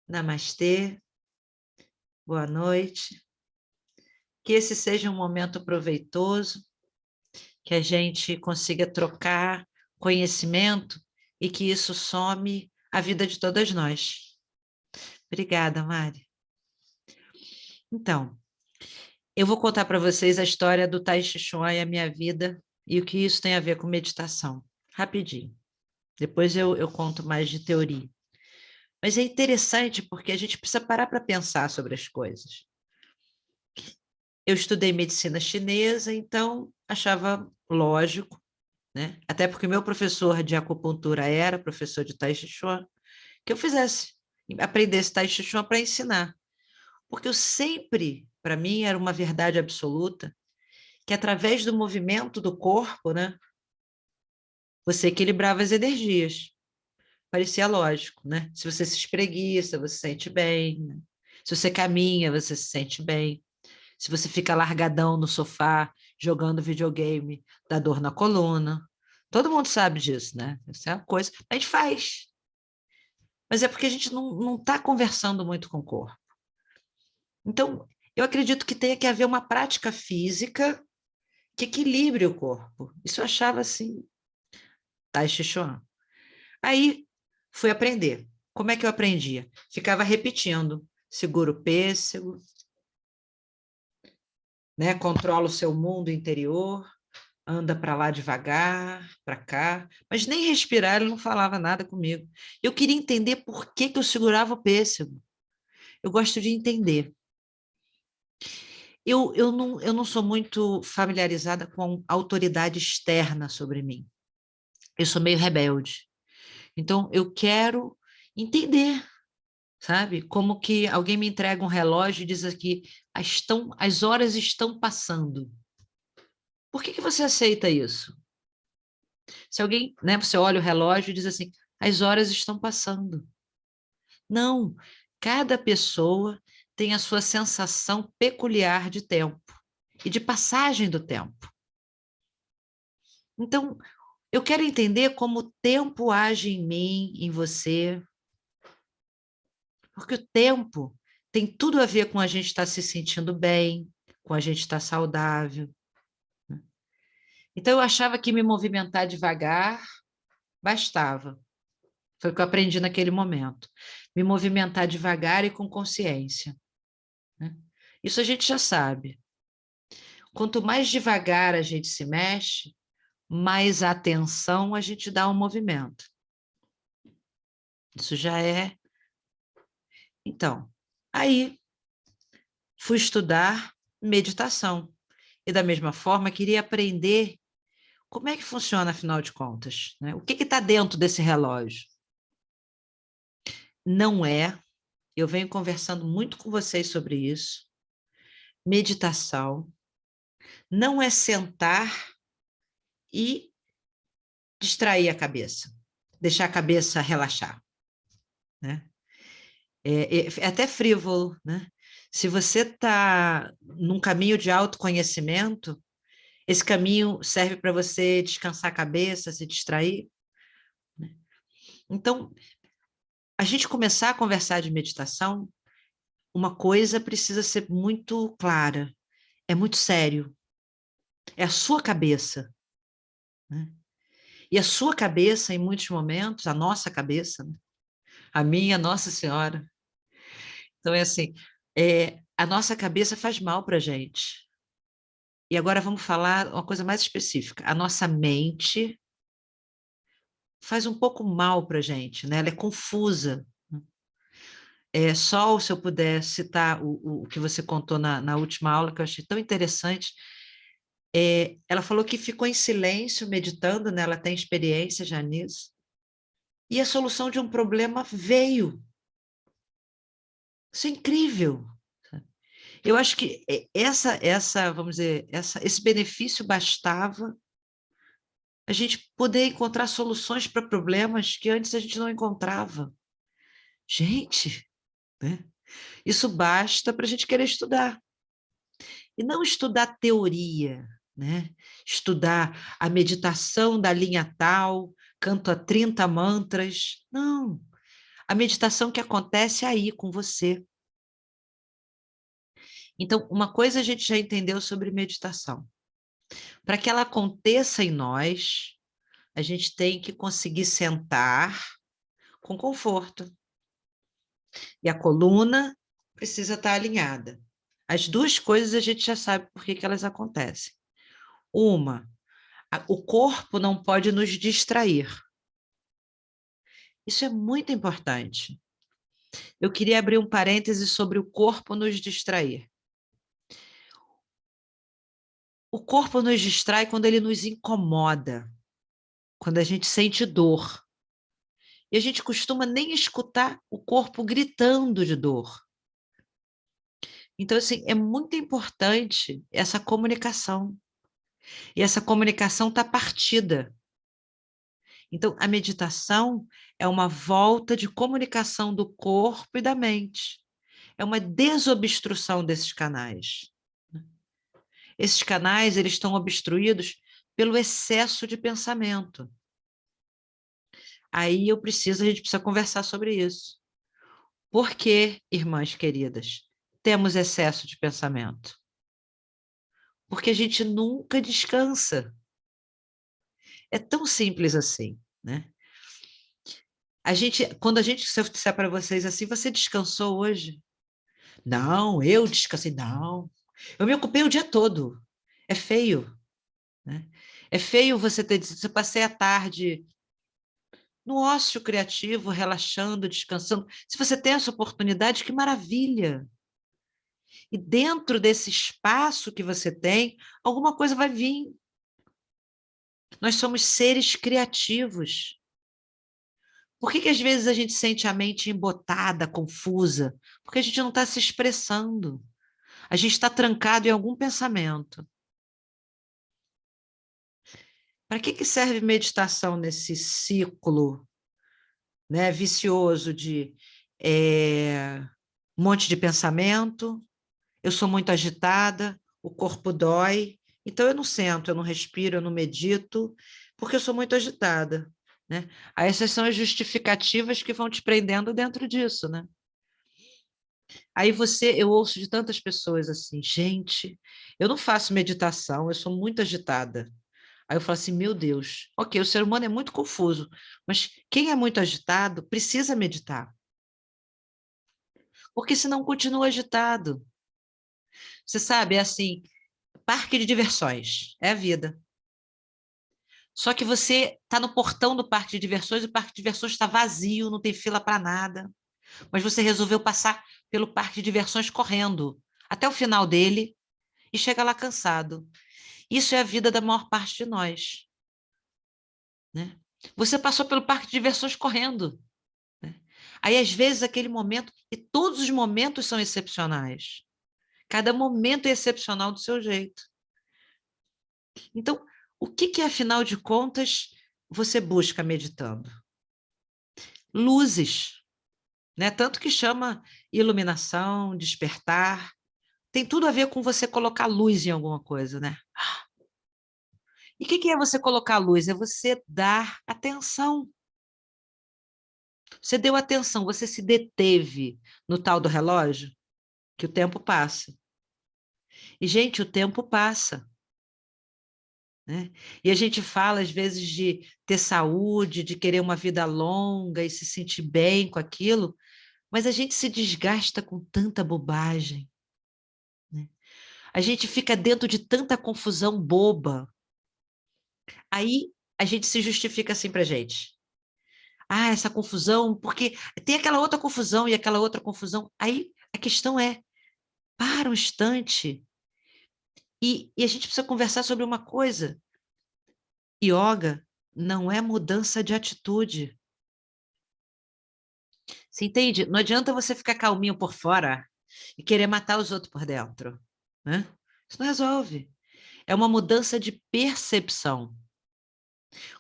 Namastê, boa noite. Que esse seja um momento proveitoso, que a gente consiga trocar conhecimento e que isso some a vida de todas nós. Obrigada, Mari. Então, eu vou contar para vocês a história do Tai Chi Chuan e a minha vida e o que isso tem a ver com meditação. Rapidinho. Depois eu conto mais de teoria. Mas é interessante porque a gente precisa parar para pensar sobre as coisas. Eu estudei medicina chinesa, então achava lógico, né? Até porque meu professor de acupuntura era professor de Tai Chi Chuan, que eu aprendesse Tai Chi Chuan para ensinar. Porque eu sempre, para mim, era uma verdade absoluta que através do movimento do corpo, né, você equilibrava as energias. Parecia lógico, né? Se você se espreguiça, você se sente bem, né? Se você caminha, você se sente bem. Se você fica largadão no sofá, jogando videogame, dá dor na coluna. Todo mundo sabe disso, né? Isso é uma coisa. A gente faz. Mas é porque a gente não está conversando muito com o corpo. Então, eu acredito que tenha que haver uma prática física que equilibre o corpo. Isso eu achava assim, Tai Chi Chuan. Aí, fui aprender. Como é que eu aprendia? Ficava repetindo. Segura o pêssego, né? Controla o seu mundo interior, anda para lá devagar, para cá, mas nem respirar ele não falava nada comigo. Eu queria entender por que que eu segurava o pêssego. Eu gosto de entender. Eu não sou muito familiarizada com a autoridade externa sobre mim. Eu sou meio rebelde. Então, eu quero entender, sabe? Como que alguém me entrega um relógio e diz aqui, as horas estão passando. Por que que você aceita isso? Se alguém, né, você olha o relógio e diz assim, as horas estão passando. Não, cada pessoa tem a sua sensação peculiar de tempo e de passagem do tempo. Então, eu quero entender como o tempo age em mim, em você, porque o tempo tem tudo a ver com a gente estar se sentindo bem, com a gente estar saudável. Então, eu achava que me movimentar devagar bastava. Foi o que eu aprendi naquele momento. Me movimentar devagar e com consciência, né? Isso a gente já sabe. Quanto mais devagar a gente se mexe, mais atenção a gente dá ao movimento. Isso já é. Então, aí fui estudar meditação. E da mesma forma, queria aprender como é que funciona, afinal de contas, né? O que está dentro desse relógio? Não é, eu venho conversando muito com vocês sobre isso, meditação não é sentar e distrair a cabeça, deixar a cabeça relaxar, né? É até frívolo, né? Se você está num caminho de autoconhecimento, esse caminho serve para você descansar a cabeça, se distrair, né? Então, a gente começar a conversar de meditação, uma coisa precisa ser muito clara, é muito sério, é a sua cabeça, né? E a sua cabeça, em muitos momentos, a nossa cabeça, né? A minha, Nossa Senhora. Então, é assim, a nossa cabeça faz mal para a gente. E agora vamos falar uma coisa mais específica. A nossa mente faz um pouco mal para a gente, né? Ela é confusa. Só se eu puder citar o que você contou na última aula, que eu achei tão interessante. Ela falou que ficou em silêncio, meditando, né? Ela tem experiência já nisso. E a solução de um problema veio. Isso é incrível. Eu acho que vamos dizer, esse benefício bastava a gente poder encontrar soluções para problemas que antes a gente não encontrava. Gente, né? Isso basta para a gente querer estudar. E não estudar teoria, né? Estudar a meditação da linha tal, canto a 30 mantras. Não. A meditação que acontece aí com você. Então, uma coisa a gente já entendeu sobre meditação. Para que ela aconteça em nós, a gente tem que conseguir sentar com conforto. E a coluna precisa estar alinhada. As duas coisas a gente já sabe por que elas acontecem. Uma, o corpo não pode nos distrair. Isso é muito importante. Eu queria abrir um parêntese sobre o corpo nos distrair. O corpo nos distrai quando ele nos incomoda, quando a gente sente dor. E a gente costuma nem escutar o corpo gritando de dor. Então, assim, é muito importante essa comunicação. E essa comunicação está partida. Então, a meditação é uma volta de comunicação do corpo e da mente. É uma desobstrução desses canais. Esses canais, eles estão obstruídos pelo excesso de pensamento. Aí a gente precisa conversar sobre isso. Por que, irmãs queridas, temos excesso de pensamento? Porque a gente nunca descansa. É tão simples assim, né? Quando a gente, se eu disser para vocês assim, você descansou hoje? Não, eu descansei, não. Eu me ocupei o dia todo. É feio, né? É feio você ter dito, eu passei a tarde no ócio criativo, relaxando, descansando. Se você tem essa oportunidade, que maravilha! E dentro desse espaço que você tem, alguma coisa vai vir. Nós somos seres criativos. Por que às vezes a gente sente a mente embotada, confusa? Porque a gente não está se expressando. A gente está trancado em algum pensamento. Para que serve meditação nesse ciclo, né, vicioso de um monte de pensamento? Eu sou muito agitada, o corpo dói, então eu não sento, eu não respiro, eu não medito, porque eu sou muito agitada, né? Aí essas são as justificativas que vão te prendendo dentro disso, né? Aí eu ouço de tantas pessoas assim, gente, eu não faço meditação, eu sou muito agitada. Aí eu falo assim, meu Deus, ok, o ser humano é muito confuso, mas quem é muito agitado precisa meditar, porque senão continua agitado. Você sabe, é assim, parque de diversões, é a vida. Só que você está no portão do parque de diversões, e o parque de diversões está vazio, não tem fila para nada, mas você resolveu passar pelo parque de diversões correndo até o final dele e chega lá cansado. Isso é a vida da maior parte de nós, né? Você passou pelo parque de diversões correndo, né? Aí, às vezes, aquele momento, e todos os momentos são excepcionais. Cada momento é excepcional do seu jeito. Então, o que afinal de contas, você busca meditando? Luzes, né? Tanto que chama iluminação, despertar. Tem tudo a ver com você colocar luz em alguma coisa, né? E o que é você colocar luz? É você dar atenção. Você deu atenção, você se deteve no tal do relógio, que o tempo passa. E, gente, o tempo passa, né? E a gente fala, às vezes, de ter saúde, de querer uma vida longa e se sentir bem com aquilo, mas a gente se desgasta com tanta bobagem, né? A gente fica dentro de tanta confusão boba. Aí a gente se justifica assim para gente. Ah, essa confusão, porque tem aquela outra confusão e aquela outra confusão. Aí a questão é, para um instante e a gente precisa conversar sobre uma coisa. Yoga não é mudança de atitude. Você entende? Não adianta você ficar calminho por fora e querer matar os outros por dentro, né? Isso não resolve. É uma mudança de percepção.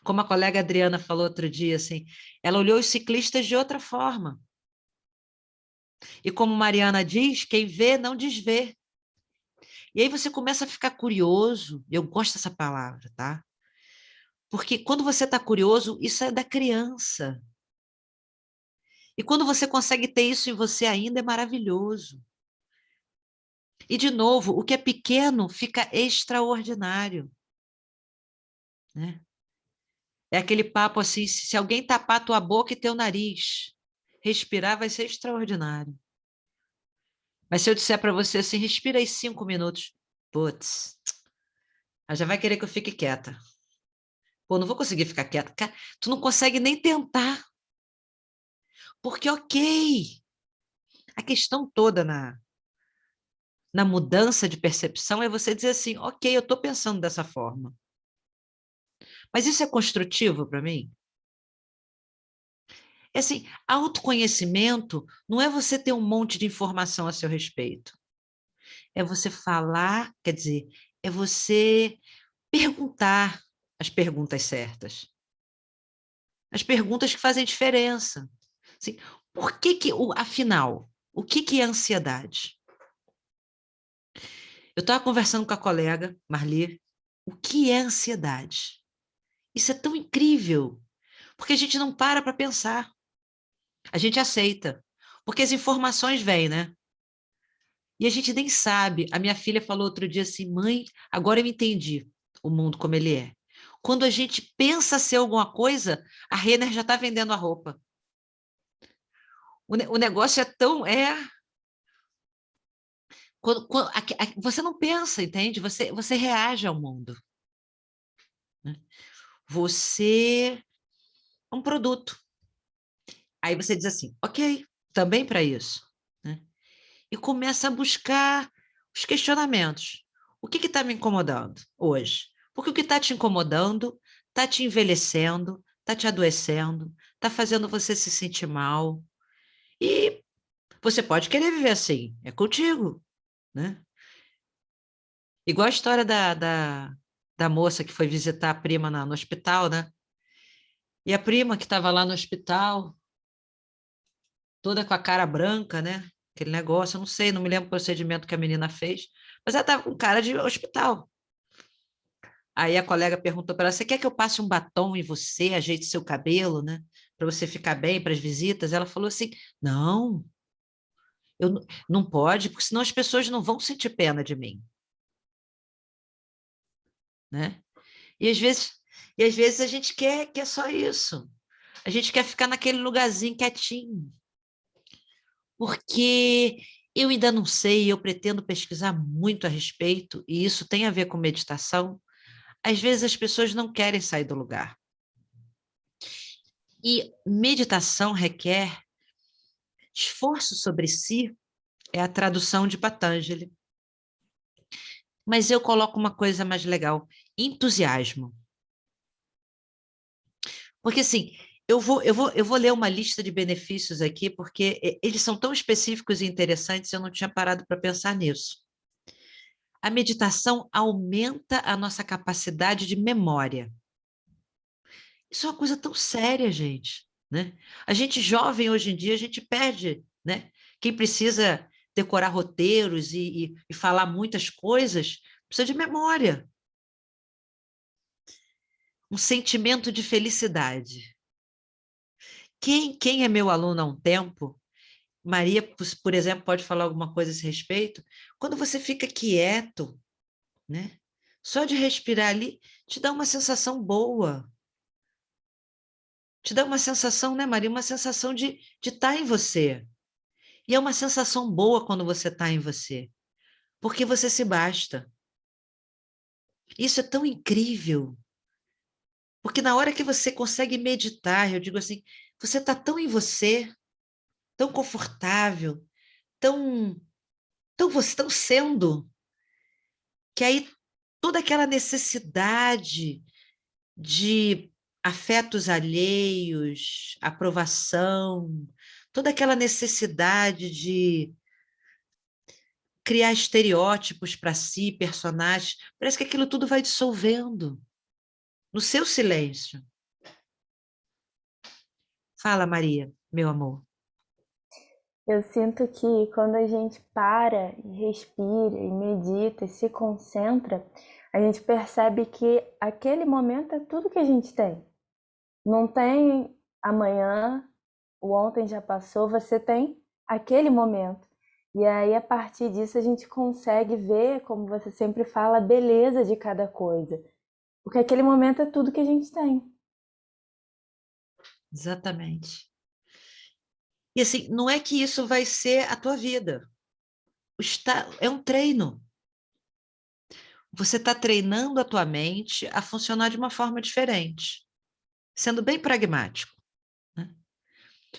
Como a colega Adriana falou outro dia, assim, ela olhou os ciclistas de outra forma. E como Mariana diz, quem vê não desvê. E aí você começa a ficar curioso, eu gosto dessa palavra, tá? Porque quando você está curioso, isso é da criança. E quando você consegue ter isso em você ainda, é maravilhoso. E, de novo, o que é pequeno fica extraordinário, né? É aquele papo assim, se alguém tapar tua boca e teu nariz, respirar vai ser extraordinário. Mas se eu disser para você assim, respira aí 5 minutos, putz, ela já vai querer que eu fique quieta. Pô, não vou conseguir ficar quieta. Cara, tu não consegue nem tentar. Porque, ok, a questão toda na mudança de percepção é você dizer assim, ok, eu estou pensando dessa forma. Mas isso é construtivo para mim? É assim, autoconhecimento não é você ter um monte de informação a seu respeito. É você falar, quer dizer, é você perguntar as perguntas certas. As perguntas que fazem diferença. Assim, por que afinal, o que é ansiedade? Eu estava conversando com a colega, Marli, o que é ansiedade? Isso é tão incrível, porque a gente não para pensar, a gente aceita, porque as informações vêm, né? E a gente nem sabe. A minha filha falou outro dia assim, mãe, agora eu entendi o mundo como ele é. Quando a gente pensa ser alguma coisa, a Renner já está vendendo a roupa. O negócio é tão. Você não pensa, entende? Você reage ao mundo. Né? Você é um produto. Aí você diz assim, ok, também para isso. Né? E começa a buscar os questionamentos. O que está me incomodando hoje? Porque o que está te incomodando está te envelhecendo, está te adoecendo, está fazendo você se sentir mal. E você pode querer viver assim, é contigo. Né? Igual a história da moça que foi visitar a prima no hospital, né? E a prima que estava lá no hospital, toda com a cara branca, né? Aquele negócio, eu não sei, não me lembro o procedimento que a menina fez, mas ela estava com cara de hospital. Aí a colega perguntou para ela: você quer que eu passe um batom em você, ajeite seu cabelo, né? Para você ficar bem para as visitas? Ela falou assim: não, não pode, porque senão as pessoas não vão sentir pena de mim, né? E às vezes a gente quer só isso. A gente quer ficar naquele lugarzinho quietinho, porque eu ainda não sei, eu pretendo pesquisar muito a respeito, e isso tem a ver com meditação. Às vezes as pessoas não querem sair do lugar. E meditação requer esforço sobre si, é a tradução de Patanjali. Mas eu coloco uma coisa mais legal: entusiasmo. Porque assim, eu vou ler uma lista de benefícios aqui, porque eles são tão específicos e interessantes, eu não tinha parado para pensar nisso. A meditação aumenta a nossa capacidade de memória. Isso é uma coisa tão séria, gente, né? A gente jovem hoje em dia, a gente perde, né? Quem precisa decorar roteiros e falar muitas coisas, precisa de memória, um sentimento de felicidade. Quem é meu aluno há um tempo, Maria, por exemplo, pode falar alguma coisa a esse respeito? Quando você fica quieto, né? Só de respirar ali, te dá uma sensação boa. Te dá uma sensação, né, Maria? Uma sensação de estar em você. E é uma sensação boa quando você está em você, porque você se basta. Isso é tão incrível, porque na hora que você consegue meditar, eu digo assim, você está tão em você, tão confortável, tão, tão você, tão sendo, que aí toda aquela necessidade de afetos alheios, aprovação, toda aquela necessidade de criar estereótipos para si, personagens, parece que aquilo tudo vai dissolvendo no seu silêncio. Fala, Maria, meu amor. Eu sinto que quando a gente para e respira e medita e se concentra, a gente percebe que aquele momento é tudo que a gente tem. Não tem amanhã, o ontem já passou, você tem aquele momento. E aí, a partir disso, a gente consegue ver, como você sempre fala, a beleza de cada coisa. Porque aquele momento é tudo que a gente tem. Exatamente. E assim, não é que isso vai ser a tua vida. É um treino. Você está treinando a tua mente a funcionar de uma forma diferente, sendo bem pragmático, né?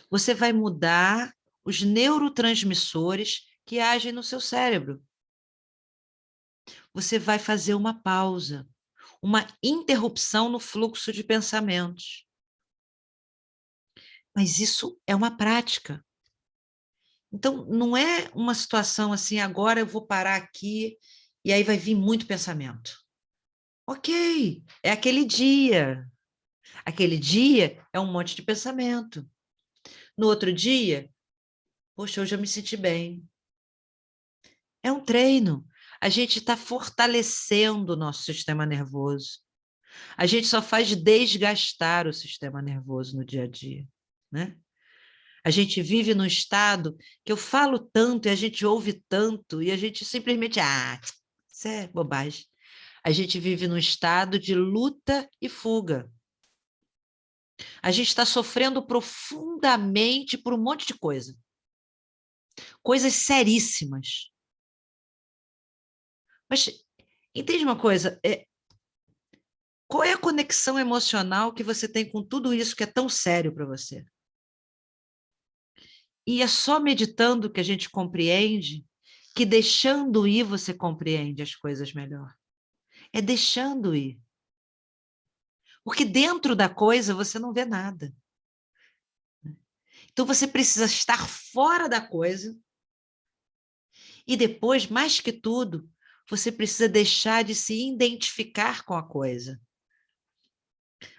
Você vai mudar os neurotransmissores que agem no seu cérebro. Você vai fazer uma pausa, uma interrupção no fluxo de pensamentos. Mas isso é uma prática. Então, não é uma situação assim, agora eu vou parar aqui e aí vai vir muito pensamento. Ok, é aquele dia. Aquele dia é um monte de pensamento. No outro dia, poxa, hoje eu me senti bem. É um treino. A gente está fortalecendo o nosso sistema nervoso. A gente só faz desgastar o sistema nervoso no dia a dia, né? A gente vive num estado que eu falo tanto e a gente ouve tanto e a gente simplesmente, isso é bobagem. A gente vive num estado de luta e fuga. A gente está sofrendo profundamente por um monte de coisa. Coisas seríssimas. Mas entende uma coisa? Qual é a conexão emocional que você tem com tudo isso que é tão sério para você? E é só meditando que a gente compreende que deixando ir você compreende as coisas melhor. É deixando ir. Porque dentro da coisa você não vê nada. Então você precisa estar fora da coisa e depois, mais que tudo, você precisa deixar de se identificar com a coisa.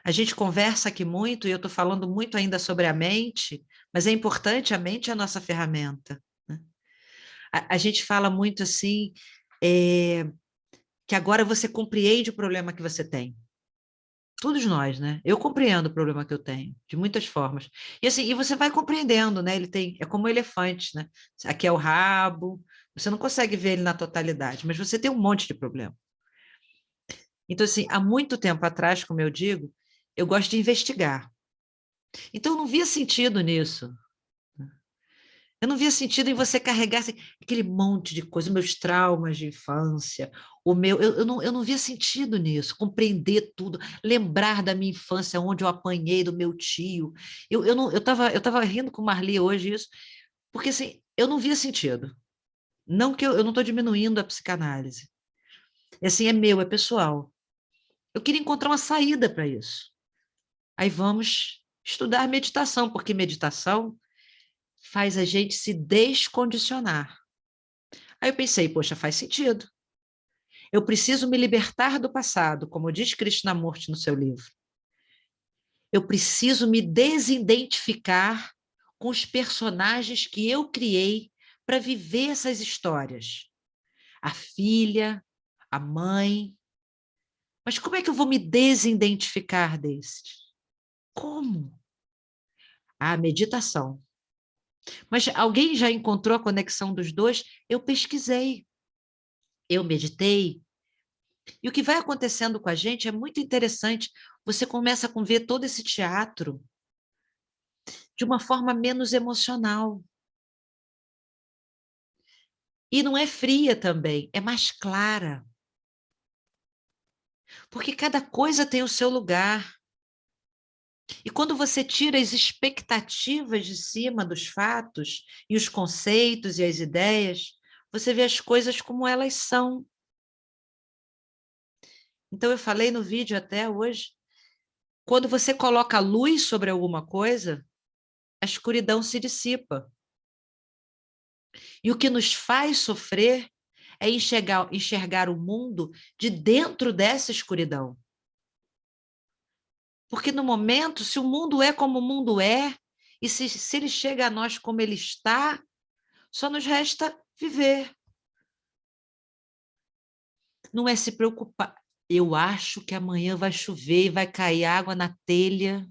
A gente conversa aqui muito, e eu estou falando muito ainda sobre a mente, mas é importante, a mente é a nossa ferramenta, né? A gente fala muito assim, que agora você compreende o problema que você tem. Todos nós, né? Eu compreendo o problema que eu tenho, de muitas formas. E assim, e você vai compreendendo, né? É como um elefante, né? Aqui é o rabo, você não consegue ver ele na totalidade, mas você tem um monte de problema. Então, assim, há muito tempo atrás, como eu digo, eu gosto de investigar. Então, eu não via sentido nisso. Eu não via sentido em você carregar assim, aquele monte de coisa, meus traumas de infância, eu não via sentido nisso, compreender tudo, lembrar da minha infância, onde eu apanhei do meu tio. Eu tava rindo com Marli hoje isso, porque assim, eu não via sentido. Não que eu não estou diminuindo a psicanálise. É assim, é meu, é pessoal. Eu queria encontrar uma saída para isso. Aí vamos estudar meditação, porque meditação faz a gente se descondicionar. Aí eu pensei, poxa, faz sentido. Eu preciso me libertar do passado, como diz Krishnamurti no seu livro. Eu preciso me desidentificar com os personagens que eu criei para viver essas histórias. A filha, a mãe. Mas como é que eu vou me desidentificar desses? Como? A meditação. Mas alguém já encontrou a conexão dos dois? Eu pesquisei, eu meditei. E o que vai acontecendo com a gente é muito interessante. Você começa a ver todo esse teatro de uma forma menos emocional. E não é fria também, é mais clara. Porque cada coisa tem o seu lugar. E quando você tira as expectativas de cima dos fatos, e os conceitos e as ideias, você vê as coisas como elas são. Então, eu falei no vídeo até hoje, quando você coloca luz sobre alguma coisa, a escuridão se dissipa. E o que nos faz sofrer é enxergar o mundo de dentro dessa escuridão. Porque no momento, se o mundo é como o mundo é, e se ele chega a nós como ele está, só nos resta viver. Não é se preocupar. Eu acho que amanhã vai chover e vai cair água na telha.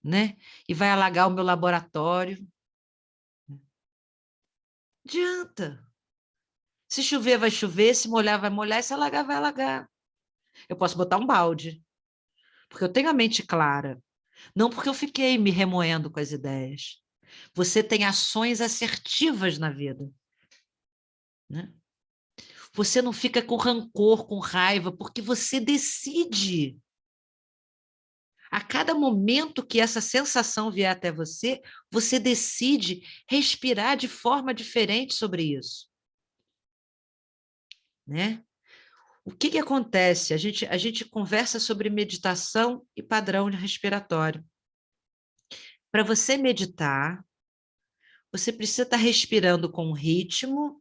né? E vai alagar o meu laboratório. Não adianta. Se chover, vai chover, se molhar, vai molhar, e se alagar, vai alagar. Eu posso botar um balde, porque eu tenho a mente clara. Não porque eu fiquei me remoendo com as ideias. Você tem ações assertivas na vida, né? Você não fica com rancor, com raiva, porque você decide. A cada momento que essa sensação vier até você, você decide respirar de forma diferente sobre isso, né? O que que acontece? A gente conversa sobre meditação e padrão respiratório. Para você meditar, você precisa estar respirando com ritmo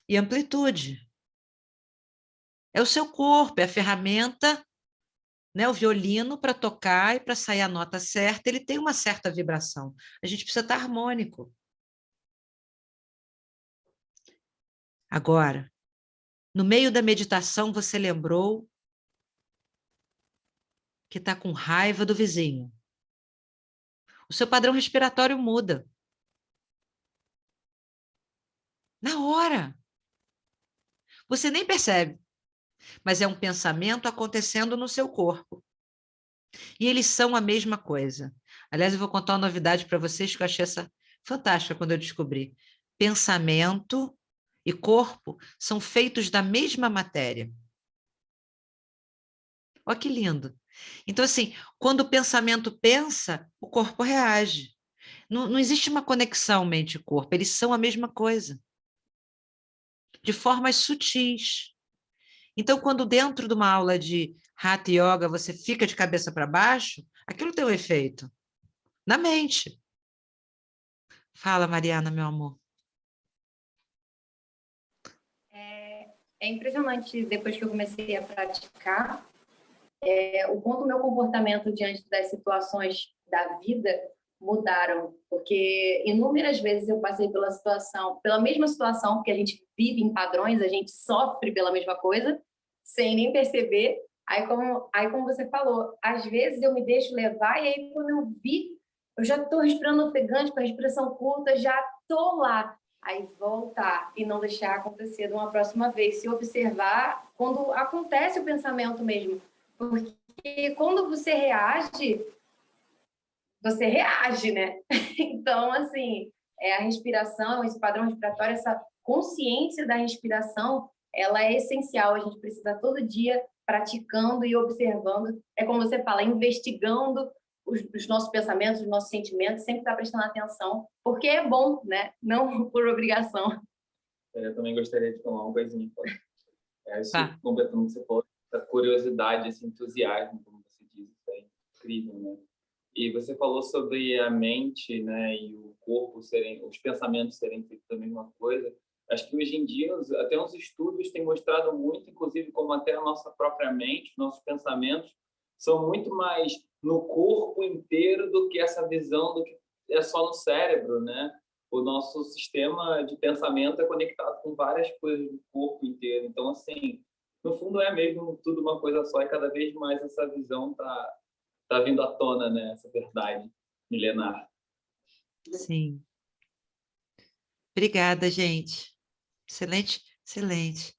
e amplitude. É o seu corpo, é a ferramenta, né? O violino para tocar e para sair a nota certa, ele tem uma certa vibração. A gente precisa estar harmônico. Agora, no meio da meditação, você lembrou que está com raiva do vizinho. O seu padrão respiratório muda. Na hora. Você nem percebe, mas é um pensamento acontecendo no seu corpo. E eles são a mesma coisa. Aliás, eu vou contar uma novidade para vocês que eu achei essa fantástica quando eu descobri. Pensamento e corpo são feitos da mesma matéria. Olha que lindo. Então, assim, quando o pensamento pensa, o corpo reage. Não existe uma conexão mente e corpo, eles são a mesma coisa, de formas sutis. Então, quando dentro de uma aula de Hatha Yoga você fica de cabeça para baixo, aquilo tem um efeito na mente. Fala, Mariana, meu amor. É impressionante, depois que eu comecei a praticar, o quanto o meu comportamento diante das situações da vida mudaram, porque inúmeras vezes eu passei pela mesma situação, porque a gente vive em padrões, a gente sofre pela mesma coisa, sem nem perceber. Aí como você falou, às vezes eu me deixo levar e aí quando eu vi, eu já estou respirando ofegante, com a respiração curta, já estou lá. Aí voltar e não deixar acontecer de uma próxima vez, se observar quando acontece o pensamento mesmo, porque quando você reage, né? Então, assim, a respiração, esse padrão respiratório, essa consciência da respiração, ela é essencial. A gente precisa todo dia praticando e observando. É como você fala, investigando os nossos pensamentos, os nossos sentimentos, sempre estar prestando atenção, porque é bom, né? Não por obrigação. Eu também gostaria de falar uma coisinha. Isso, Tá. completando o que você falou, essa curiosidade, esse entusiasmo, como você diz, isso é incrível, né? E você falou sobre a mente, né, e o corpo serem, os pensamentos serem feitos da mesma coisa. Acho que hoje em dia, até uns estudos têm mostrado muito, inclusive, como até a nossa própria mente, nossos pensamentos, são muito mais no corpo inteiro do que essa visão do que é só no cérebro, né? O nosso sistema de pensamento é conectado com várias coisas do corpo inteiro. Então, assim, no fundo é mesmo tudo uma coisa só e cada vez mais essa visão tá vindo à tona, né? Essa verdade milenar. Sim. Obrigada, gente. Excelente, excelente.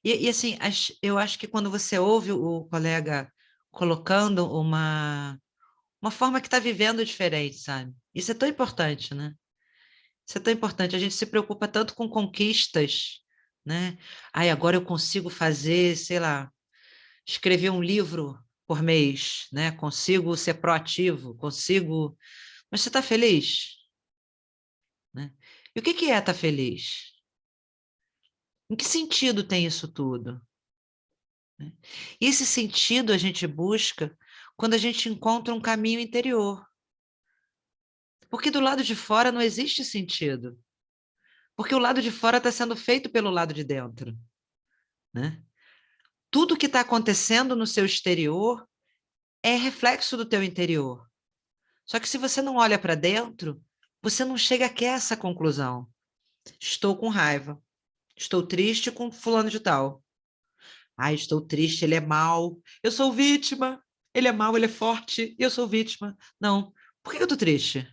E assim, eu acho que quando você ouve o colega colocando uma forma que está vivendo diferente, sabe? Isso é tão importante, né? Isso é tão importante. A gente se preocupa tanto com conquistas, né? Ai, agora eu consigo fazer, sei lá, escrever um livro por mês, né? Consigo ser proativo, consigo. Mas você está feliz, né? E o que que é estar feliz? Em que sentido tem isso tudo? Né? E esse sentido a gente busca quando a gente encontra um caminho interior. Porque do lado de fora não existe sentido. Porque o lado de fora está sendo feito pelo lado de dentro, né? Tudo que está acontecendo no seu exterior é reflexo do teu interior. Só que se você não olha para dentro, você não chega a essa conclusão. Estou com raiva. Estou triste com fulano de tal. Ai, estou triste, ele é mau. Eu sou vítima. ele é mau, ele é forte, e eu sou vítima. Não. Por que eu estou triste?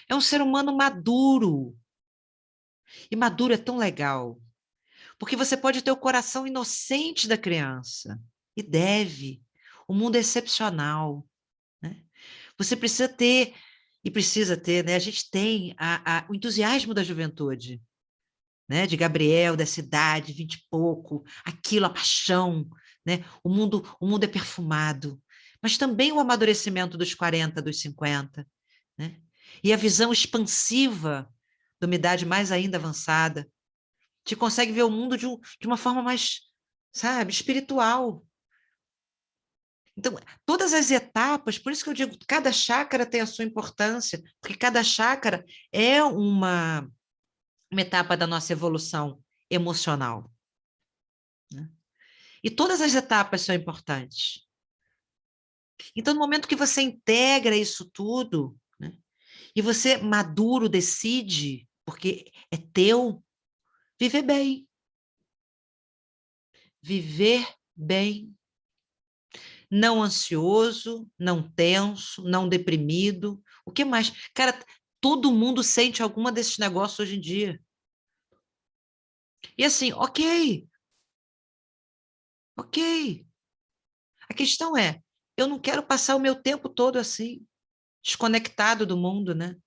É um ser humano maduro. E maduro é tão legal. Porque você pode ter o coração inocente da criança. E deve. O mundo é excepcional. Né? Você precisa ter, e precisa ter, né? A gente tem o entusiasmo da juventude, né? De Gabriel, dessa idade, 20 e pouco, aquilo, a paixão, né? O mundo é perfumado. Mas também o amadurecimento dos 40, dos 50, né? E a visão expansiva de uma idade mais ainda avançada, te consegue ver o mundo de uma forma mais, sabe, espiritual. Então, todas as etapas, por isso que eu digo, cada chácara tem a sua importância, porque cada chácara é uma etapa da nossa evolução emocional. Né? E todas as etapas são importantes. Então, no momento que você integra isso tudo, né, e você maduro decide, porque é teu, viver bem. Viver bem. Não ansioso, não tenso, não deprimido. O que mais? Cara, todo mundo sente alguma desses negócios hoje em dia. E assim, ok. A questão é, eu não quero passar o meu tempo todo assim, desconectado do mundo, né?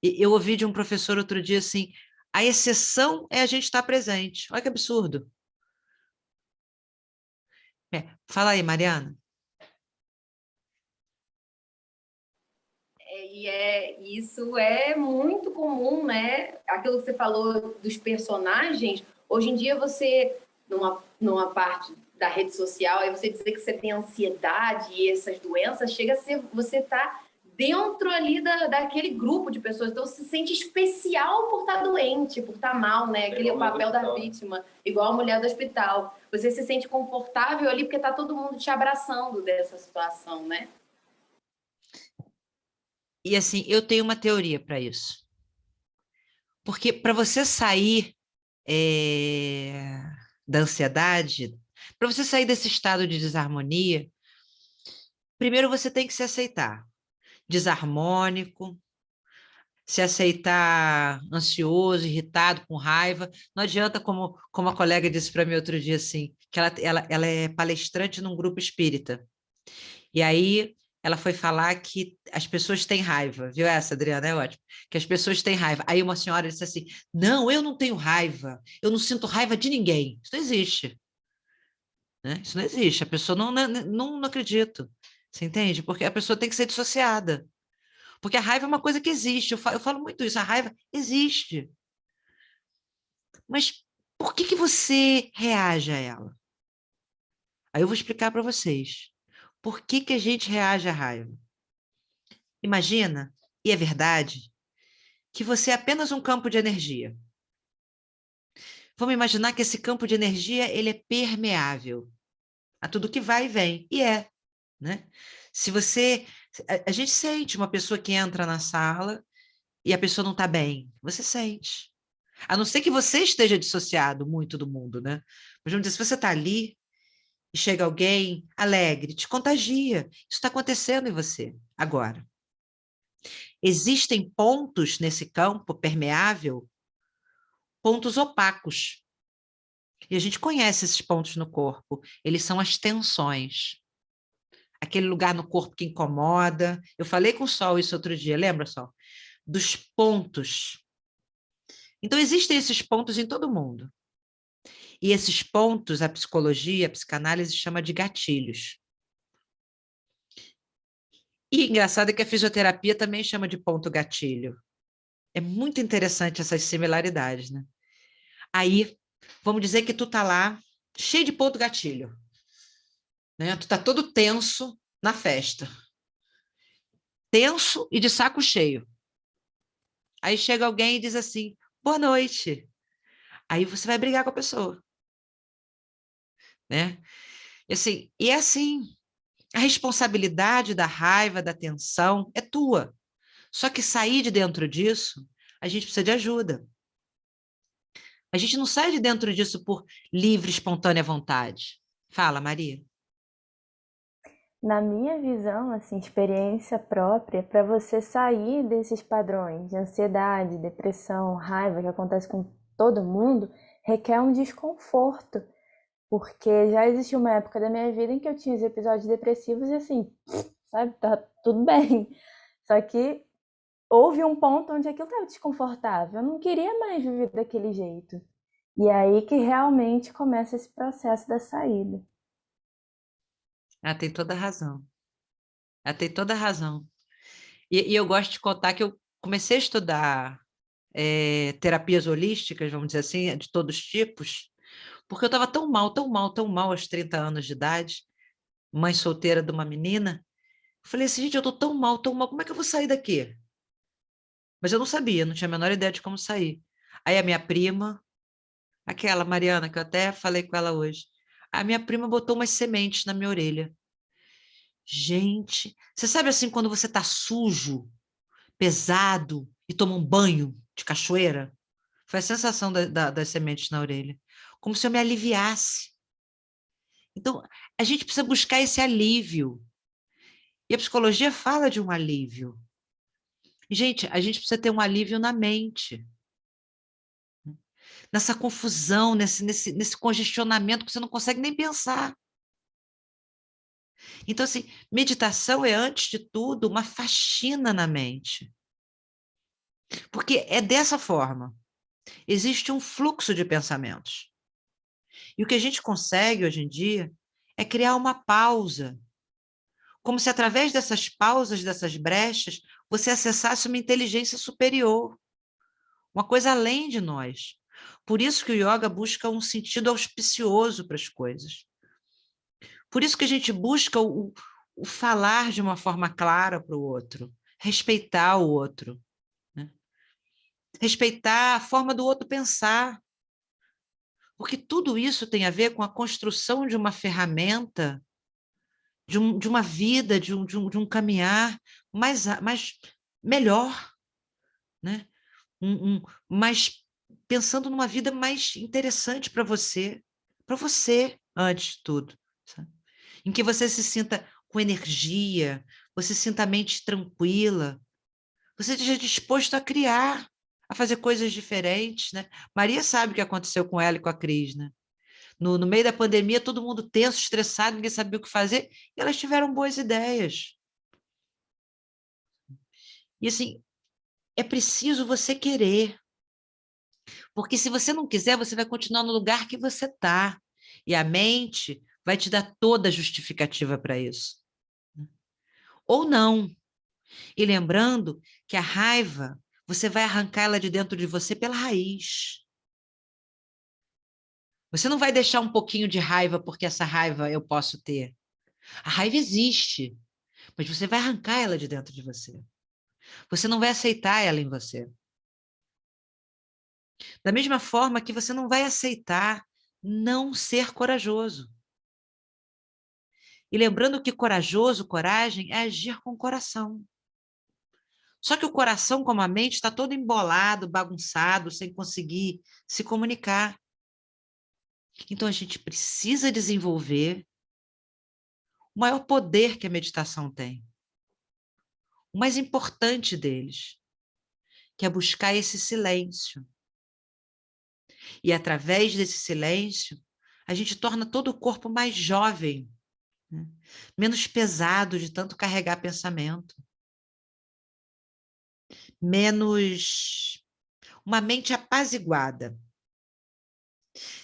Eu ouvi de um professor outro dia assim, a exceção é a gente estar presente. Olha que absurdo. Fala aí, Mariana. Isso é muito comum, né? Aquilo que você falou dos personagens, hoje em dia você, numa parte da rede social, aí você dizer que você tem ansiedade e essas doenças, chega a ser, você tá dentro ali daquele grupo de pessoas, então você se sente especial por estar doente, por estar mal, né? Aquele é o papel da vítima, igual a mulher do hospital. Você se sente confortável ali porque tá todo mundo te abraçando dessa situação, né? E assim, eu tenho uma teoria para isso. Porque para você sair da ansiedade, para você sair desse estado de desarmonia, primeiro você tem que se aceitar desarmônico, se aceitar ansioso, irritado, com raiva. Não adianta, como a colega disse para mim outro dia, assim, que ela é palestrante num grupo espírita. E aí ela foi falar que as pessoas têm raiva, viu essa, Adriana? É ótimo. Que as pessoas têm raiva. Aí uma senhora disse assim, não, eu não tenho raiva, eu não sinto raiva de ninguém. Isso não existe. Né? Isso não existe, a pessoa não acredita. Você entende? Porque a pessoa tem que ser dissociada. Porque a raiva é uma coisa que existe. Eu falo muito isso, a raiva existe. Mas por que você reage a ela? Aí eu vou explicar para vocês. Por que a gente reage à raiva? Imagina, e é verdade, que você é apenas um campo de energia. Vamos imaginar que esse campo de energia ele é permeável a tudo que vai e vem. E é, né? Se você... A gente sente uma pessoa que entra na sala e a pessoa não está bem. Você sente. A não ser que você esteja dissociado muito do mundo, né? Mas vamos dizer, se você está ali e chega alguém alegre, te contagia. Isso está acontecendo em você agora. Existem pontos nesse campo permeável, pontos opacos. E a gente conhece esses pontos no corpo. Eles são as tensões. Aquele lugar no corpo que incomoda. Eu falei com o Sol isso outro dia, lembra, Sol? Dos pontos. Então, existem esses pontos em todo mundo. E esses pontos, a psicologia, a psicanálise chama de gatilhos. E engraçado é que a fisioterapia também chama de ponto gatilho. É muito interessante essas similaridades, né? Aí, vamos dizer que tu tá lá, cheio de ponto gatilho. Né? Tu tá todo tenso na festa. Tenso e de saco cheio. Aí chega alguém e diz assim, boa noite. Aí você vai brigar com a pessoa. Né? E é assim, a responsabilidade da raiva, da tensão é tua. Só que sair de dentro disso, a gente precisa de ajuda. A gente não sai de dentro disso por livre, espontânea vontade. Fala, Maria. Na minha visão, assim, experiência própria, para você sair desses padrões de ansiedade, depressão, raiva que acontece com todo mundo, requer um desconforto. Porque já existiu uma época da minha vida em que eu tinha os episódios depressivos e assim, sabe, tá tudo bem. Só que houve um ponto onde aquilo estava desconfortável. Eu não queria mais viver daquele jeito. E é aí que realmente começa esse processo da saída. Ah, tem toda a razão. Ah, tem toda a razão. E eu gosto de contar que eu comecei a estudar terapias holísticas, vamos dizer assim, de todos os tipos, porque eu estava tão mal, tão mal, tão mal aos 30 anos de idade, mãe solteira de uma menina. Eu falei assim, gente, eu estou tão mal, como é que eu vou sair daqui? Mas eu não sabia, não tinha a menor ideia de como sair. Aí a minha prima, aquela Mariana, que eu até falei com ela hoje, a minha prima botou umas sementes na minha orelha. Gente, você sabe assim, quando você está sujo, pesado e toma um banho de cachoeira? Foi a sensação das sementes na orelha. Como se eu me aliviasse. Então, a gente precisa buscar esse alívio. E a psicologia fala de um alívio. Gente, a gente precisa ter um alívio na mente. Nessa confusão, nesse congestionamento que você não consegue nem pensar. Então, assim, meditação é, antes de tudo, uma faxina na mente. Porque é dessa forma. Existe um fluxo de pensamentos. E o que a gente consegue hoje em dia é criar uma pausa. Como se através dessas pausas, dessas brechas, você acessasse uma inteligência superior, uma coisa além de nós. Por isso que o yoga busca um sentido auspicioso para as coisas. Por isso que a gente busca o falar de uma forma clara para o outro, respeitar o outro, né? Respeitar a forma do outro pensar, porque tudo isso tem a ver com a construção de uma ferramenta, de uma vida, de um caminhar mais melhor, né? Mais pensando numa vida mais interessante para você antes de tudo, sabe? Em que você se sinta com energia, você sinta a mente tranquila, você esteja disposto a criar, a fazer coisas diferentes, né? Maria sabe o que aconteceu com ela e com a Cris, né? No meio da pandemia, todo mundo tenso, estressado, ninguém sabia o que fazer, e elas tiveram boas ideias. E assim, é preciso você querer, porque se você não quiser, você vai continuar no lugar que você está, e a mente vai te dar toda a justificativa para isso. Ou não. E lembrando que a raiva, você vai arrancar ela de dentro de você pela raiz. Você não vai deixar um pouquinho de raiva porque essa raiva eu posso ter. A raiva existe, mas você vai arrancar ela de dentro de você. Você não vai aceitar ela em você. Da mesma forma que você não vai aceitar não ser corajoso. E lembrando que corajoso, coragem, é agir com o coração. Só que o coração, como a mente, está todo embolado, bagunçado, sem conseguir se comunicar. Então, a gente precisa desenvolver o maior poder que a meditação tem. O mais importante deles, que é buscar esse silêncio. E através desse silêncio, a gente torna todo o corpo mais jovem, né? Menos pesado de tanto carregar pensamento. Menos... uma mente apaziguada.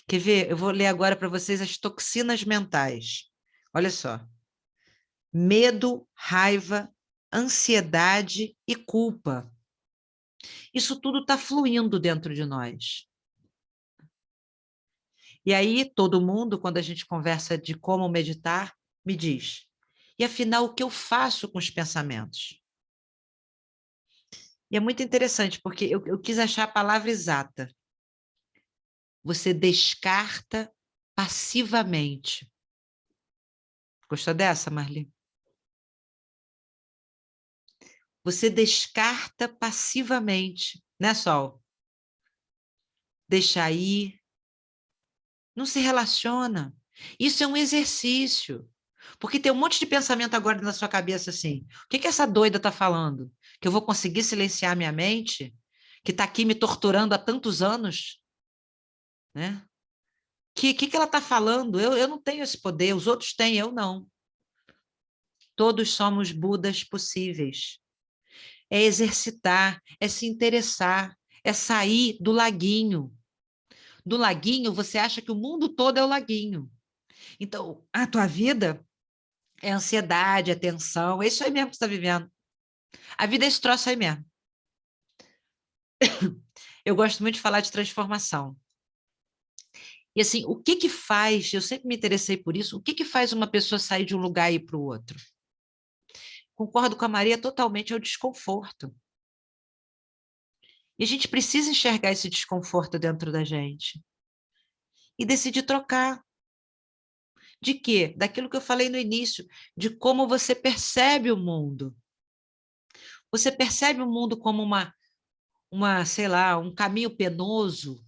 Quer ver? Eu vou ler agora para vocês as toxinas mentais. Olha só. Medo, raiva, ansiedade e culpa. Isso tudo está fluindo dentro de nós. E aí, todo mundo, quando a gente conversa de como meditar, me diz: e afinal, o que eu faço com os pensamentos? E é muito interessante, porque eu quis achar a palavra exata. Você descarta passivamente. Gostou dessa, Marli? Você descarta passivamente, né, Sol? Deixa aí, não se relaciona. Isso é um exercício. Porque tem um monte de pensamento agora na sua cabeça assim. O que que essa doida está falando? Que eu vou conseguir silenciar minha mente? Que está aqui me torturando há tantos anos? Né? Que ela está falando? Eu não tenho esse poder, os outros têm, eu não. Todos somos Budas possíveis. É exercitar, é se interessar, é sair do laguinho. Do laguinho, você acha que o mundo todo é o laguinho. Então, a tua vida é ansiedade, é tensão, é isso aí mesmo que você está vivendo. A vida é esse troço aí mesmo. Eu gosto muito de falar de transformação. E assim, o que que faz, eu sempre me interessei por isso, o que que faz uma pessoa sair de um lugar e ir para o outro? Concordo com a Maria totalmente, é o desconforto. E a gente precisa enxergar esse desconforto dentro da gente. E decidir trocar. De quê? Daquilo que eu falei no início, de como você percebe o mundo. Você percebe o mundo como sei lá, um caminho penoso,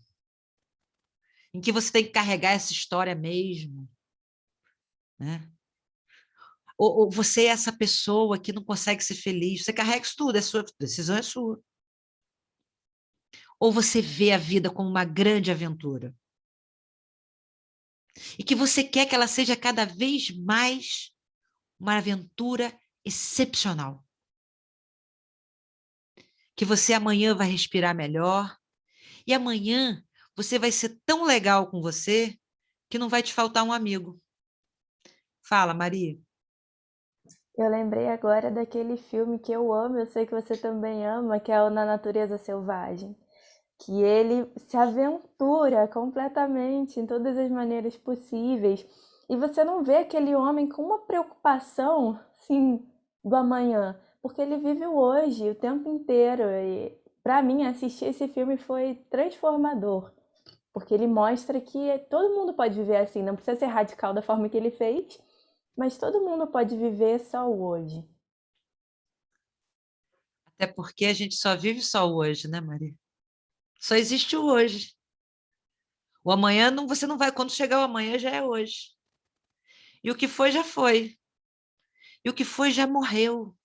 em que você tem que carregar essa história mesmo, né? Ou você é essa pessoa que não consegue ser feliz, você carrega isso tudo, é sua decisão, é sua. Ou você vê a vida como uma grande aventura, e que você quer que ela seja cada vez mais uma aventura excepcional. Que você amanhã vai respirar melhor, e amanhã você vai ser tão legal com você que não vai te faltar um amigo. Fala, Maria. Eu lembrei agora daquele filme que eu amo, eu sei que você também ama, que é o Na Natureza Selvagem. Que ele se aventura completamente em todas as maneiras possíveis. E você não vê aquele homem com uma preocupação, assim, do amanhã, porque ele vive o hoje o tempo inteiro. E para mim, assistir esse filme foi transformador, porque ele mostra que todo mundo pode viver assim, não precisa ser radical da forma que ele fez, mas todo mundo pode viver só o hoje. Até porque a gente só vive só o hoje, né, Maria? Só existe o hoje. O amanhã, não, você não vai... Quando chegar o amanhã, já é hoje. E o que foi, já foi. E o que foi, já morreu.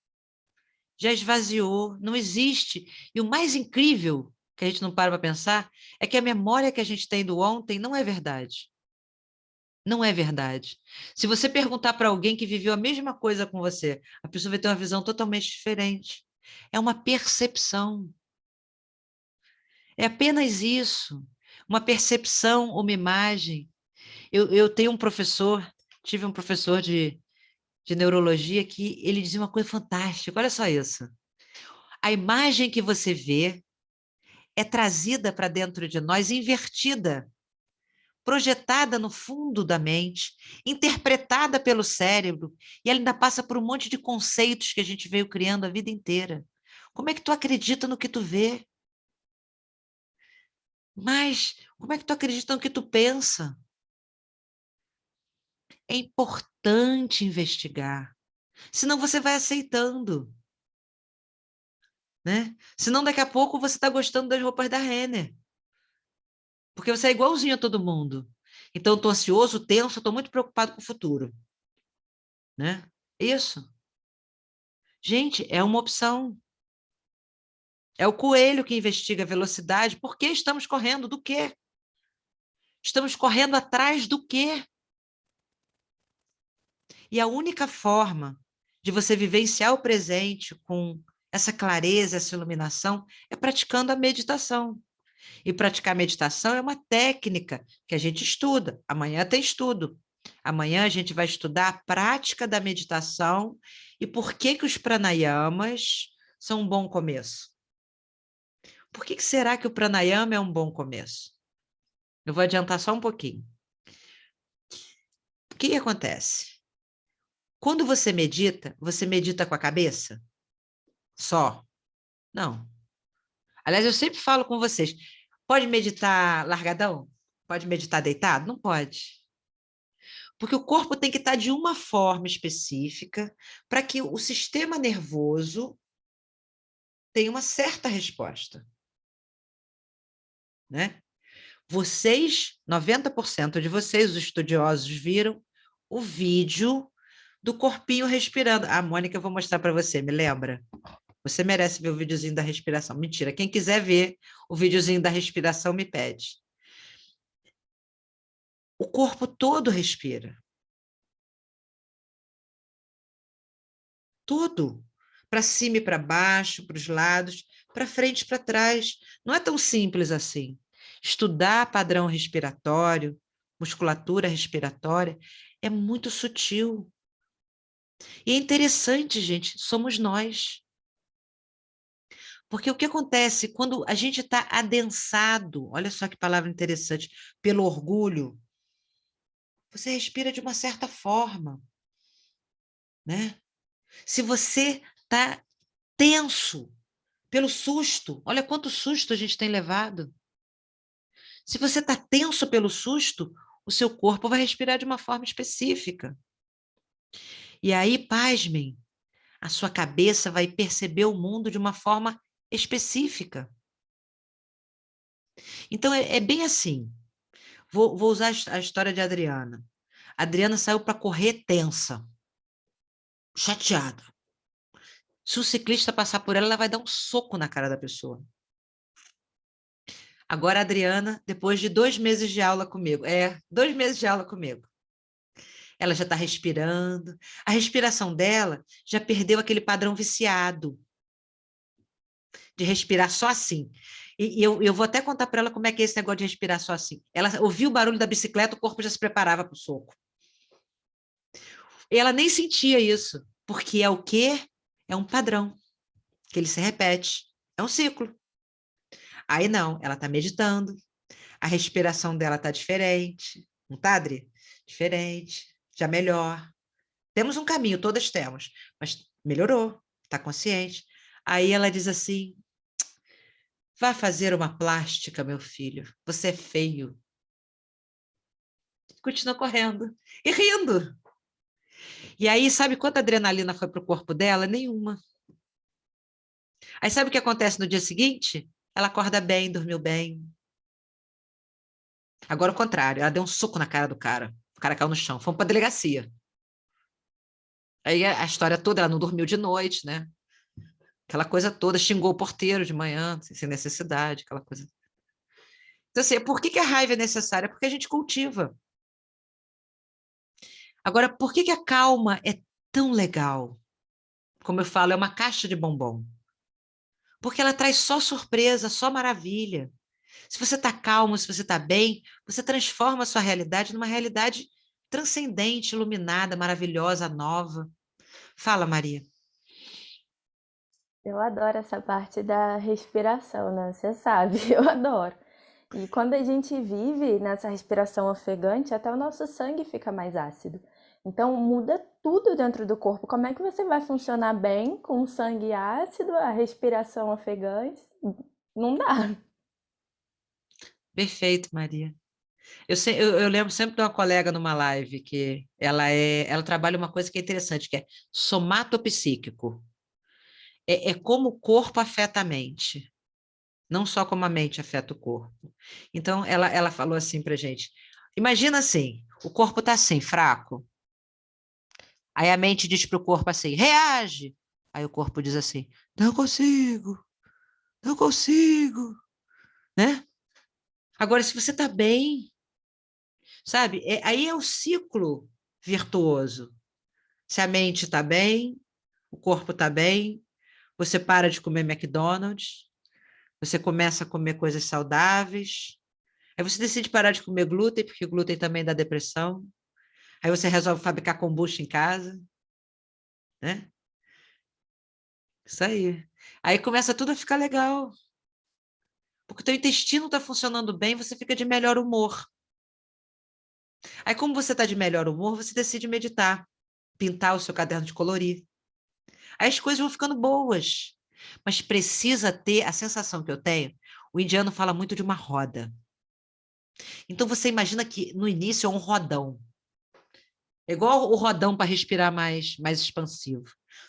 Já esvaziou. Não existe. E o mais incrível, que a gente não para pensar, é que a memória que a gente tem do ontem não é verdade. Não é verdade. Se você perguntar para alguém que viveu a mesma coisa com você, a pessoa vai ter uma visão totalmente diferente. É uma percepção. É apenas isso. Uma percepção, uma imagem. Eu tenho um professor, tive um professor de neurologia que ele dizia uma coisa fantástica. Olha só isso. A imagem que você vê é trazida para dentro de nós, invertida, projetada no fundo da mente, interpretada pelo cérebro, e ela ainda passa por um monte de conceitos que a gente veio criando a vida inteira. Como é que tu acredita no que tu vê? Mas como é que tu acredita no que tu pensa? É importante investigar, senão você vai aceitando, né? Senão daqui a pouco você está gostando das roupas da Renner, porque você é igualzinho a todo mundo. Então, estou ansioso, tenso, estou muito preocupado com o futuro, né? Isso. Gente, é uma opção. É o coelho que investiga a velocidade. Por que estamos correndo? Do quê? Estamos correndo atrás do quê? E a única forma de você vivenciar o presente com essa clareza, essa iluminação, é praticando a meditação. E praticar meditação é uma técnica que a gente estuda. Amanhã tem estudo. Amanhã a gente vai estudar a prática da meditação e por que que os pranayamas são um bom começo. Por que que será que o pranayama é um bom começo? Eu vou adiantar só um pouquinho. O que que acontece? Quando você medita com a cabeça? Só? Não. Aliás, eu sempre falo com vocês, pode meditar largadão? Pode meditar deitado? Não pode. Porque o corpo tem que estar de uma forma específica para que o sistema nervoso tenha uma certa resposta, né? Vocês, 90% de vocês, os estudiosos, viram o vídeo do corpinho respirando. A Mônica, eu vou mostrar para você, me lembra? Você merece ver o videozinho da respiração. Mentira, quem quiser ver o videozinho da respiração, me pede. O corpo todo respira. Todo. Para cima e para baixo, para os lados, para frente e para trás. Não é tão simples assim. Estudar padrão respiratório, musculatura respiratória, é muito sutil. E é interessante, gente, somos nós. Porque o que acontece quando a gente está adensado, olha só que palavra interessante, pelo orgulho, você respira de uma certa forma, né? Se você está tenso pelo susto, olha quanto susto a gente tem levado. Se você está tenso pelo susto, o seu corpo vai respirar de uma forma específica. E aí, pasmem, a sua cabeça vai perceber o mundo de uma forma específica. Então, é bem assim. Vou usar a história de Adriana. A Adriana saiu para correr tensa, chateada. Se o ciclista passar por ela vai dar um soco na cara da pessoa. Agora a Adriana, depois de 2 meses de aula comigo, 2 meses de aula comigo, ela já está respirando. A respiração dela já perdeu aquele padrão viciado de respirar só assim. E eu vou até contar para ela como é que é esse negócio de respirar só assim. Ela ouviu o barulho da bicicleta, o corpo já se preparava para o soco. E ela nem sentia isso, porque é o quê? É um padrão, que ele se repete. É um ciclo. Aí não, ela está meditando, a respiração dela está diferente. Não tá, Adri? Diferente, já melhor. Temos um caminho, todas temos, mas melhorou, está consciente. Aí ela diz assim, vá fazer uma plástica, meu filho, você é feio. Continua correndo e rindo. E aí, sabe quanta adrenalina foi para o corpo dela? Nenhuma. Aí sabe o que acontece no dia seguinte? Ela acorda bem, dormiu bem. Agora o contrário, ela deu um soco na cara do cara. O cara caiu no chão. Fomos para a delegacia. Aí a história toda, ela não dormiu de noite, né? Aquela coisa toda, xingou o porteiro de manhã, sem necessidade, aquela coisa. Então, assim, por que a raiva é necessária? Porque a gente cultiva. Agora, por que a calma é tão legal? Como eu falo, é uma caixa de bombom. Porque ela traz só surpresa, só maravilha. Se você está calmo, se você está bem, você transforma a sua realidade numa realidade transcendente, iluminada, maravilhosa, nova. Fala, Maria. Eu adoro essa parte da respiração, né? Você sabe, eu adoro. E quando a gente vive nessa respiração ofegante, até o nosso sangue fica mais ácido. Então muda tudo dentro do corpo. Como é que você vai funcionar bem com o sangue ácido, a respiração ofegante? Não dá. Perfeito, Maria. Eu lembro sempre de uma colega numa live que ela trabalha uma coisa que é interessante, que é somatopsíquico. É como o corpo afeta a mente, não só como a mente afeta o corpo. Então, ela falou assim para gente, imagina assim, o corpo está assim, fraco, aí a mente diz para o corpo assim, reage! Aí o corpo diz assim, não consigo, não consigo, né? Agora, se você está bem, sabe? Aí é o ciclo virtuoso. Se a mente está bem, o corpo está bem, você para de comer McDonald's, você começa a comer coisas saudáveis, aí você decide parar de comer glúten, porque glúten também dá depressão, aí você resolve fabricar kombucha em casa, né? Isso aí. Aí começa tudo a ficar legal, porque o teu intestino está funcionando bem, você fica de melhor humor. Aí como você está de melhor humor, você decide meditar, pintar o seu caderno de colorir. Aí as coisas vão ficando boas, mas precisa ter a sensação que eu tenho. O indiano fala muito de uma roda. Então você imagina que no início é um rodão. É igual o rodão para respirar mais expansivo.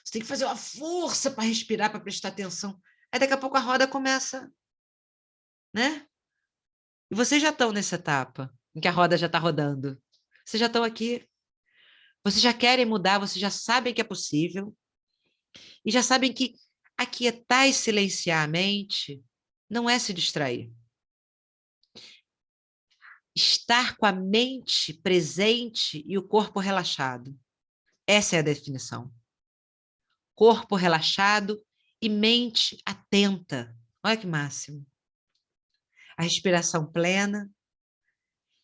Você tem que fazer uma força para respirar, para prestar atenção. Aí daqui a pouco a roda começa, né? E vocês já estão nessa etapa em que a roda já está rodando. Vocês já estão aqui. Vocês já querem mudar, vocês já sabem que é possível, e já sabem que aquietar e silenciar a mente não é se distrair. Estar com a mente presente e o corpo relaxado. Essa é a definição. Corpo relaxado e mente atenta. Olha que máximo. A respiração plena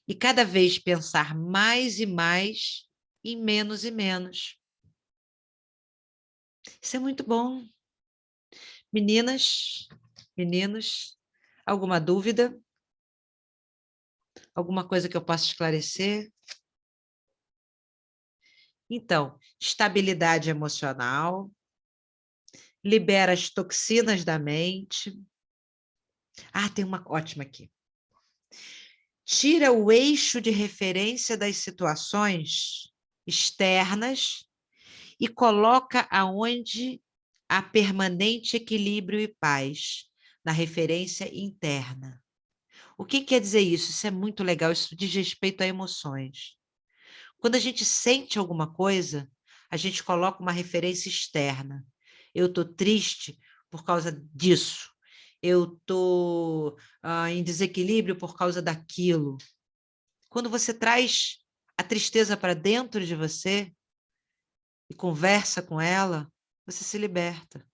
e cada vez pensar mais e mais em menos e menos. Isso é muito bom. Meninas, meninos, alguma dúvida? Alguma coisa que eu possa esclarecer? Então, estabilidade emocional, libera as toxinas da mente. Ah, tem uma ótima aqui. Tira o eixo de referência das situações externas e coloca aonde há permanente equilíbrio e paz, na referência interna. O que quer dizer isso? Isso é muito legal, isso diz respeito a emoções. Quando a gente sente alguma coisa, a gente coloca uma referência externa. Eu estou triste por causa disso. Eu estou em desequilíbrio por causa daquilo. Quando você traz a tristeza para dentro de você e conversa com ela, você se liberta.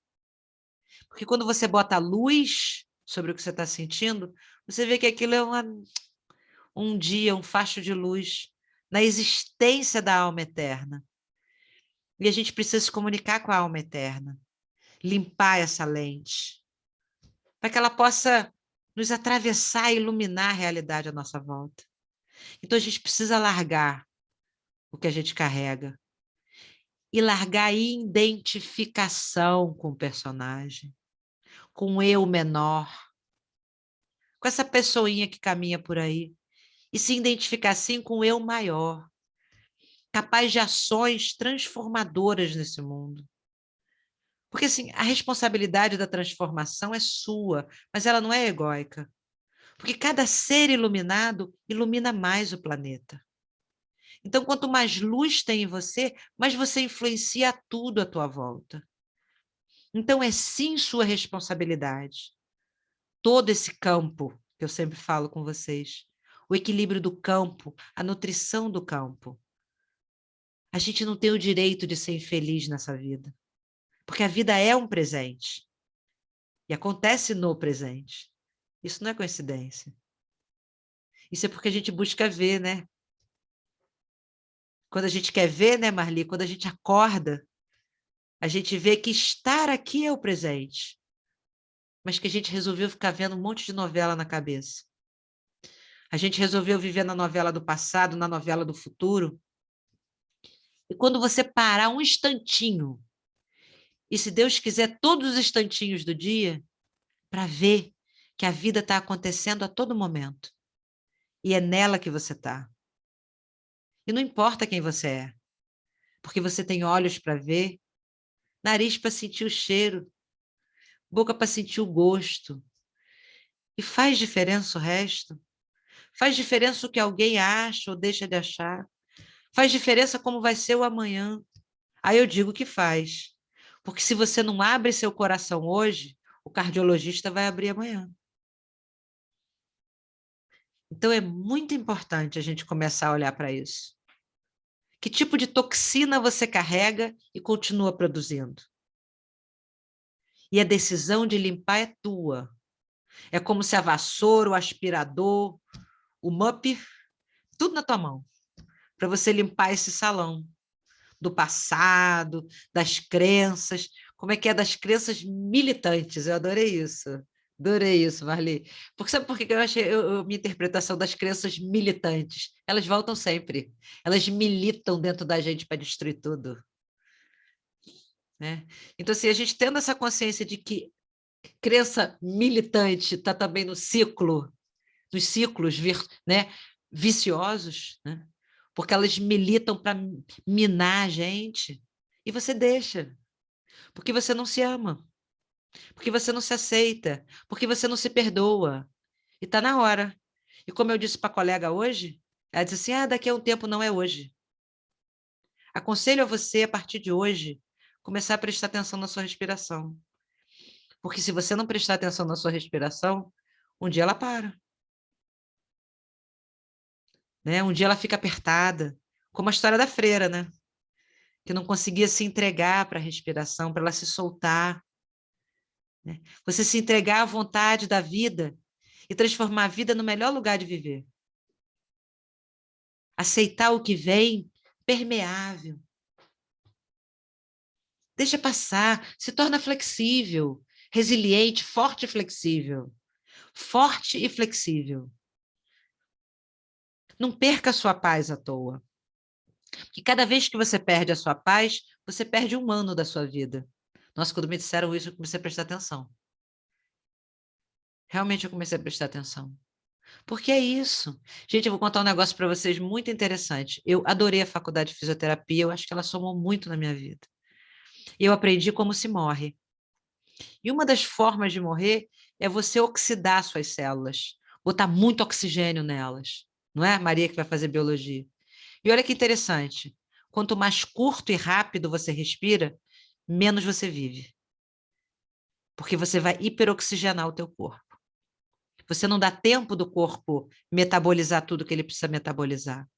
Porque quando você bota a luz sobre o que você está sentindo, você vê que aquilo é um dia, um facho de luz na existência da alma eterna. E a gente precisa se comunicar com a alma eterna, limpar essa lente, para que ela possa nos atravessar e iluminar a realidade à nossa volta. Então a gente precisa largar o que a gente carrega e largar a identificação com o personagem, com o eu menor, com essa pessoinha que caminha por aí, e se identificar sim com o eu maior, capaz de ações transformadoras nesse mundo. Porque assim, a responsabilidade da transformação é sua, mas ela não é egóica. Porque cada ser iluminado ilumina mais o planeta. Então, quanto mais luz tem em você, mais você influencia tudo à tua volta. Então, é sim sua responsabilidade. Todo esse campo, que eu sempre falo com vocês, o equilíbrio do campo, a nutrição do campo. A gente não tem o direito de ser infeliz nessa vida, porque a vida é um presente e acontece no presente. Isso não é coincidência. Isso é porque a gente busca ver, né? Quando a gente quer ver, né, Marli? Quando a gente acorda, a gente vê que estar aqui é o presente, mas que a gente resolveu ficar vendo um monte de novela na cabeça. A gente resolveu viver na novela do passado, na novela do futuro. E quando você parar um instantinho, e se Deus quiser, todos os instantinhos do dia, para ver que a vida está acontecendo a todo momento. E é nela que você está. E não importa quem você é, porque você tem olhos para ver, nariz para sentir o cheiro, boca para sentir o gosto. E faz diferença o resto. Faz diferença o que alguém acha ou deixa de achar. Faz diferença como vai ser o amanhã. Aí eu digo que faz. Porque se você não abre seu coração hoje, o cardiologista vai abrir amanhã. Então é muito importante a gente começar a olhar para isso. Que tipo de toxina você carrega e continua produzindo? E a decisão de limpar é tua. É como se a vassoura, o aspirador, o mop, tudo na tua mão, para você limpar esse salão do passado, das crenças. Como é que é das crenças militantes? Eu adorei isso. Adorei isso, Marli. Porque sabe por que eu achei minha interpretação das crenças militantes? Elas voltam sempre. Elas militam dentro da gente para destruir tudo. Né? Então, assim, a gente tendo essa consciência de que crença militante está também no ciclo, nos ciclos né, viciosos, né? Porque elas militam para minar a gente, e você deixa, porque você não se ama, porque você não se aceita, porque você não se perdoa, e está na hora. E como eu disse para a colega hoje, ela disse assim, daqui a um tempo não é hoje. Aconselho a você, a partir de hoje, começar a prestar atenção na sua respiração. Porque se você não prestar atenção na sua respiração, um dia ela para. Né? Um dia ela fica apertada, como a história da freira, né? Que não conseguia se entregar para a respiração, para ela se soltar. Né? Você se entregar à vontade da vida e transformar a vida no melhor lugar de viver. Aceitar o que vem permeável. Deixa passar, se torna flexível, resiliente, forte e flexível. Forte e flexível. Não perca a sua paz à toa. Porque cada vez que você perde a sua paz, você perde um ano da sua vida. Nossa, quando me disseram isso, eu comecei a prestar atenção. Realmente eu comecei a prestar atenção. Porque é isso. Gente, eu vou contar um negócio para vocês muito interessante. Eu adorei a faculdade de fisioterapia, eu acho que ela somou muito na minha vida. Eu aprendi como se morre. E uma das formas de morrer é você oxidar suas células, botar muito oxigênio nelas. Não é, Maria, que vai fazer biologia? E olha que interessante. Quanto mais curto e rápido você respira, menos você vive. Porque você vai hiperoxigenar o teu corpo. Você não dá tempo do corpo metabolizar tudo que ele precisa metabolizar.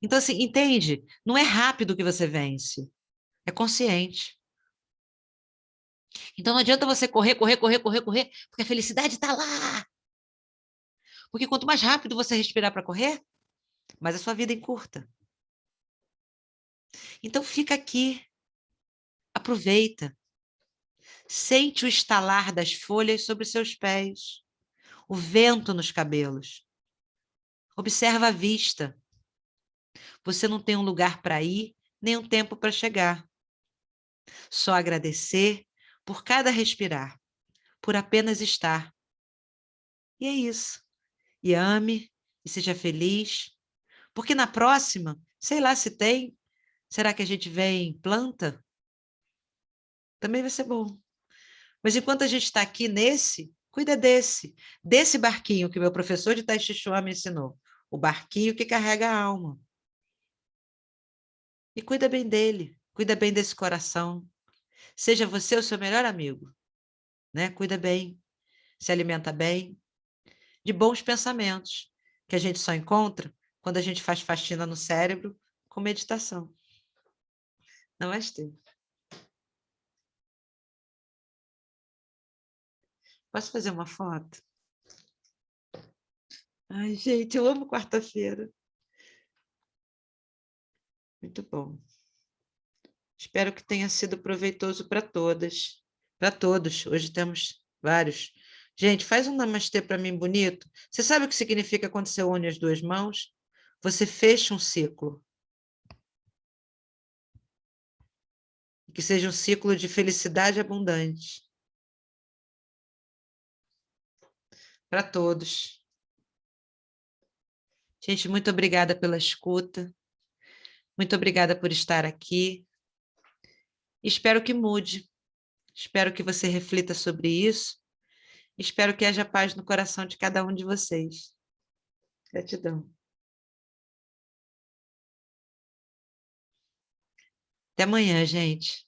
Então, assim, entende? Não é rápido que você vence, é consciente. Então, não adianta você correr, porque a felicidade está lá. Porque quanto mais rápido você respirar para correr, mais a sua vida encurta. Então, fica aqui, aproveita. Sente o estalar das folhas sobre seus pés, o vento nos cabelos. Observa a vista. Você não tem um lugar para ir, nem um tempo para chegar. Só agradecer por cada respirar, por apenas estar. E é isso. E ame, e seja feliz, porque na próxima, sei lá se tem, será que a gente vem planta? Também vai ser bom. Mas enquanto a gente está aqui nesse, cuida desse barquinho que meu professor de Tai Chi Chuan me ensinou, o barquinho que carrega a alma. E cuida bem dele, cuida bem desse coração. Seja você o seu melhor amigo, né? Cuida bem, se alimenta bem, de bons pensamentos, que a gente só encontra quando a gente faz faxina no cérebro com meditação. Namastê. Posso fazer uma foto? Ai, gente, eu amo quarta-feira. Muito bom. Espero que tenha sido proveitoso para todas, para todos. Hoje temos vários. Gente, faz um namastê para mim bonito. Você sabe o que significa quando você une as duas mãos? Você fecha um ciclo. Que seja um ciclo de felicidade abundante. Para todos. Gente, muito obrigada pela escuta. Muito obrigada por estar aqui. Espero que mude. Espero que você reflita sobre isso. Espero que haja paz no coração de cada um de vocês. Gratidão. Até amanhã, gente.